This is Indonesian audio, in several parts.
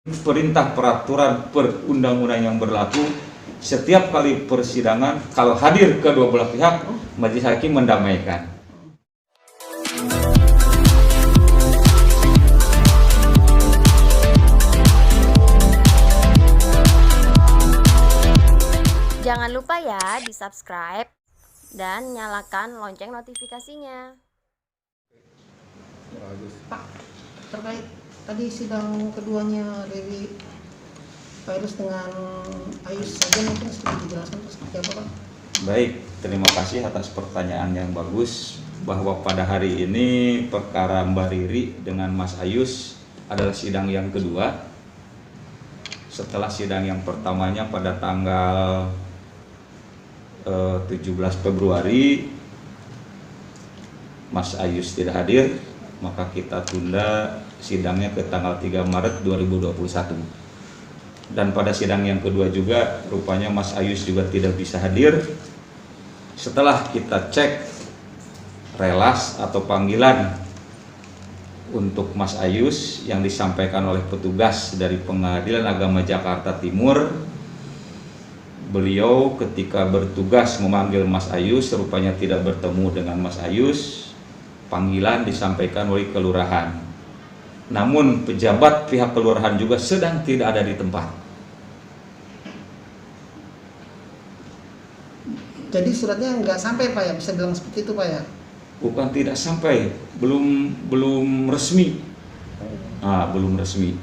perintah peraturan perundang-undang yang berlaku, setiap kali persidangan kalau hadir kedua belah pihak, majelis hakim mendamaikan. Jangan lupa ya di-subscribe dan nyalakan lonceng notifikasinya. Pak, terkait tadi sidang keduanya dari Virus dengan Ayus saja mungkin sedikit dijelaskan seperti apa, Pak? Baik, terima kasih atas pertanyaan yang bagus, bahwa pada hari ini perkara Mbak Riri dengan Mas Ayus adalah sidang yang kedua. Setelah sidang yang pertamanya pada tanggal 17 Februari Mas Ayus tidak hadir, maka kita tunda sidangnya ke tanggal 3 Maret 2021. Dan pada sidang yang kedua juga rupanya Mas Ayus juga tidak bisa hadir. Setelah kita cek relas atau panggilan untuk Mas Ayus yang disampaikan oleh petugas dari Pengadilan Agama Jakarta Timur, beliau ketika bertugas memanggil Mas Ayus rupanya tidak bertemu dengan Mas Ayus. Panggilan disampaikan oleh kelurahan, namun pejabat pihak kelurahan juga sedang tidak ada di tempat. Jadi suratnya nggak sampai, Pak ya, bisa bilang seperti itu, Pak ya? Bukan tidak sampai, belum resmi. Belum resmi.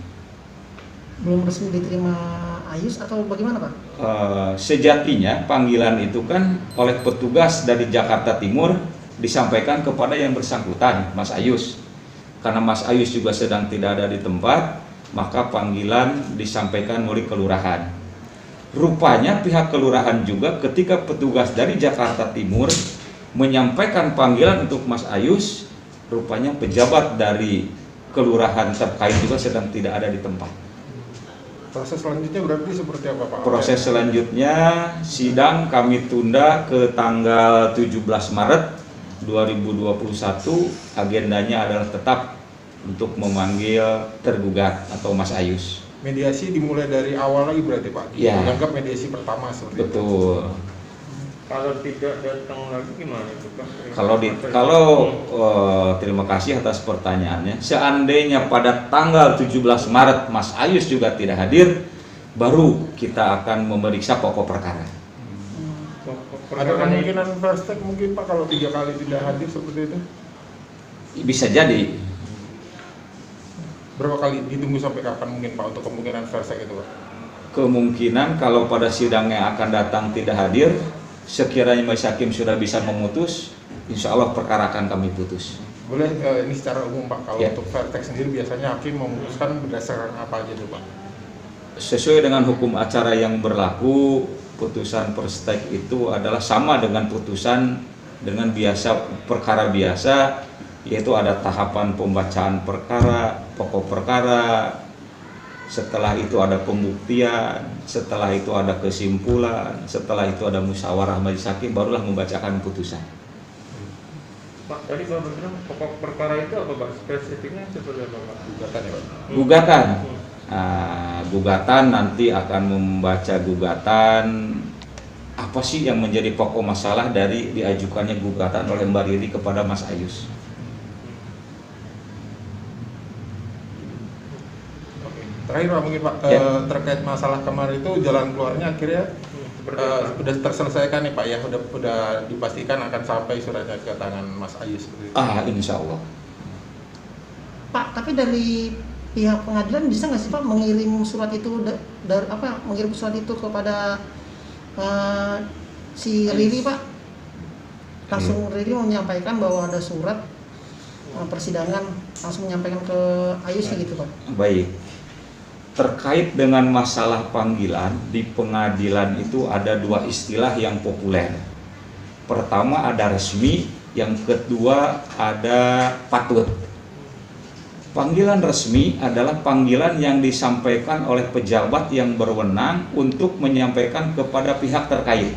Belum resmi diterima Ayus atau bagaimana, Pak? Sejatinya panggilan itu kan oleh petugas dari Jakarta Timur disampaikan kepada yang bersangkutan, Mas Ayus. Karena Mas Ayus juga sedang tidak ada di tempat, maka panggilan disampaikan oleh kelurahan. Rupanya pihak kelurahan juga ketika petugas dari Jakarta Timur menyampaikan panggilan untuk Mas Ayus, rupanya pejabat dari kelurahan terkait juga sedang tidak ada di tempat. Proses selanjutnya berarti seperti apa, Pak? Proses selanjutnya sidang kami tunda ke tanggal 17 Maret 2021. Agendanya adalah tetap untuk memanggil tergugat atau Mas Ayus. Mediasi dimulai dari awal lagi berarti, Pak? Ya. Dianggap mediasi pertama seperti Betul. itu. Kalau tidak datang lagi gimana itu, Pak? Terima kasih atas pertanyaannya. Seandainya pada tanggal 17 Maret Mas Ayus juga tidak hadir, baru kita akan memeriksa pokok perkara. Ada kemungkinan first take mungkin, Pak, kalau 3 kali tidak hadir seperti itu? Bisa jadi. Berapa kali ditunggu sampai kapan mungkin, Pak, untuk kemungkinan first take itu, Pak? Kemungkinan kalau pada sidang yang akan datang tidak hadir, sekiranya majelis hakim sudah bisa memutus, insya Allah perkara akan kami putus. Boleh ini secara umum, Pak, kalau Ya. untuk first take sendiri biasanya hakim memutuskan berdasarkan apa aja tuh, Pak? Sesuai dengan hukum acara yang berlaku, putusan first take itu adalah sama dengan putusan dengan perkara biasa, yaitu ada tahapan pembacaan perkara, pokok perkara, setelah itu ada pembuktian, setelah itu ada kesimpulan, setelah itu ada musyawarah majelis hakim, barulah membacakan putusan. Pak, tadi Bapak bilang pokok perkara itu apa, Pak? Spesifiknya seperti apa, Pak? Gugatan ya, Pak? Gugatan. Gugatan nanti akan membaca gugatan, apa sih yang menjadi pokok masalah dari diajukannya gugatan oleh Mbak Riri kepada Mas Ayus. Oke. Terakhir, Pak, mungkin, Pak, Ya. terkait masalah kemarin itu jalan keluarnya akhirnya sudah terselesaikan nih, Pak, ya? Udah dipastikan akan sampai suratnya ke tangan Mas Ayus seperti itu. Insya Allah. Pak, tapi dari pihak pengadilan bisa nggak sih, Pak, mengirim surat itu mengirim surat itu kepada si Riri, Pak? Langsung Riri menyampaikan bahwa ada surat persidangan, langsung menyampaikan ke Ayus gitu, Pak. Baik. Terkait dengan masalah panggilan di pengadilan itu ada dua istilah yang populer. Pertama ada resmi, yang kedua ada patut. Panggilan resmi adalah panggilan yang disampaikan oleh pejabat yang berwenang untuk menyampaikan kepada pihak terkait.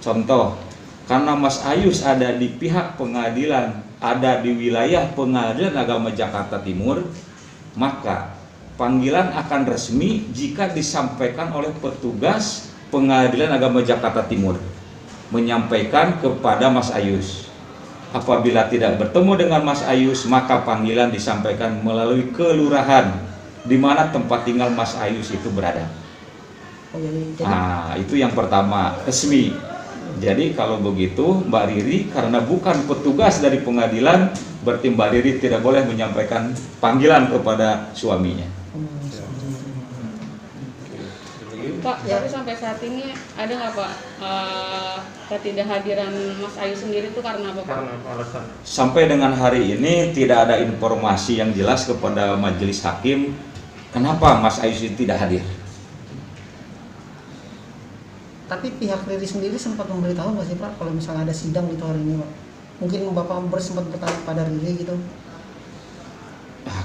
Contoh, karena Mas Ayus ada di pihak pengadilan, ada di wilayah Pengadilan Agama Jakarta Timur, maka panggilan akan resmi jika disampaikan oleh petugas Pengadilan Agama Jakarta Timur, menyampaikan kepada Mas Ayus. Apabila tidak bertemu dengan Mas Ayus, maka panggilan disampaikan melalui kelurahan di mana tempat tinggal Mas Ayus itu berada. Oh, jadi Nah, itu yang pertama, resmi. Jadi kalau begitu Mbak Riri, karena bukan petugas dari pengadilan, berarti Mbak Riri tidak boleh menyampaikan panggilan kepada suaminya. Pak, tapi sampai saat ini ada nggak Pak ketidakhadiran Mas Ayu sendiri itu karena apa Pak? Karena apa alasan? Sampai dengan hari ini tidak ada informasi yang jelas kepada majelis hakim kenapa Mas Ayus tidak hadir. tapi pihak Riri sendiri sempat memberitahu nggak sih Pak kalau misalnya ada sidang gitu hari ini Pak? Mungkin Bapak sempat bertanya pada Riri gitu.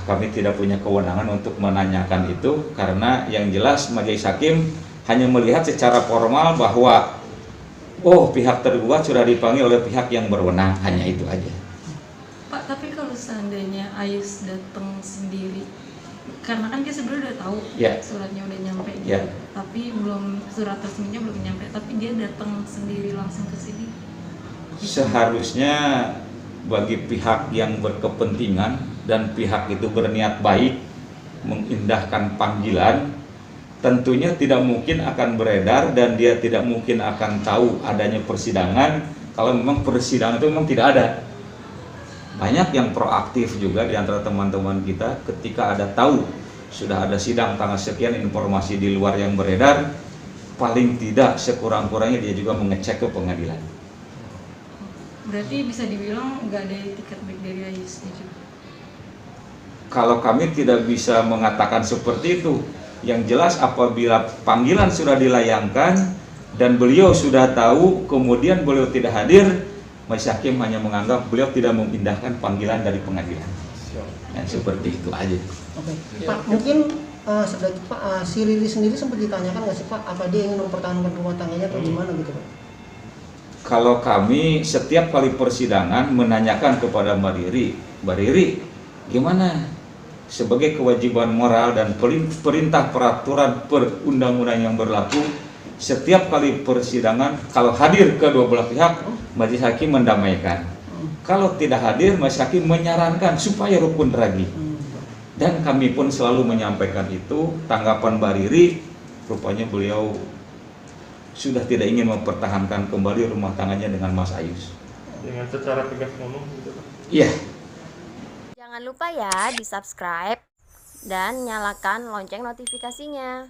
Kami tidak punya kewenangan untuk menanyakan itu, karena yang jelas majelis hakim hanya melihat secara formal bahwa pihak tergugat sudah dipanggil oleh pihak yang berwenang, hanya itu aja. Pak, tapi kalau seandainya Ayus datang sendiri, karena kan dia sebenarnya udah tahu suratnya udah nyampe gitu, tapi surat resminya belum nyampe, tapi dia datang sendiri langsung ke sini. Seharusnya bagi pihak yang berkepentingan dan pihak itu berniat baik mengindahkan panggilan, tentunya tidak mungkin akan beredar dan dia tidak mungkin akan tahu adanya persidangan kalau memang persidangan itu memang tidak ada. Banyak yang proaktif juga di antara teman-teman kita, ketika ada tahu sudah ada sidang tanggal sekian, informasi di luar yang beredar, paling tidak sekurang-kurangnya dia juga mengecek ke pengadilan. Berarti bisa dibilang nggak ada tiket baik dari Ayusnya juga. Kalau kami tidak bisa mengatakan seperti itu. Yang jelas apabila panggilan sudah dilayangkan dan beliau sudah tahu, kemudian beliau tidak hadir, majelis hakim hanya menganggap beliau tidak memindahkan panggilan dari pengadilan. Nah, seperti itu aja. Oke. Pak, mungkin si Riri sendiri sempat ditanyakan nggak sih Pak, apa dia ingin mempertahankan rumah tangganya atau gimana gitu Pak? Kalau kami setiap kali persidangan menanyakan kepada Mbak Riri, gimana? Sebagai kewajiban moral dan perintah peraturan perundang-undang yang berlaku, setiap kali persidangan kalau hadir kedua belah pihak, majelis hakim mendamaikan. Kalau tidak hadir, majelis hakim menyarankan supaya rukun lagi. Dan kami pun selalu menyampaikan itu. Tanggapan Mbak Riri, rupanya beliau sudah tidak ingin mempertahankan kembali rumah tangganya dengan Mas Ayus. Dengan secara tegas ngomong gitu Pak? Iya. Jangan lupa ya di subscribe dan nyalakan lonceng notifikasinya.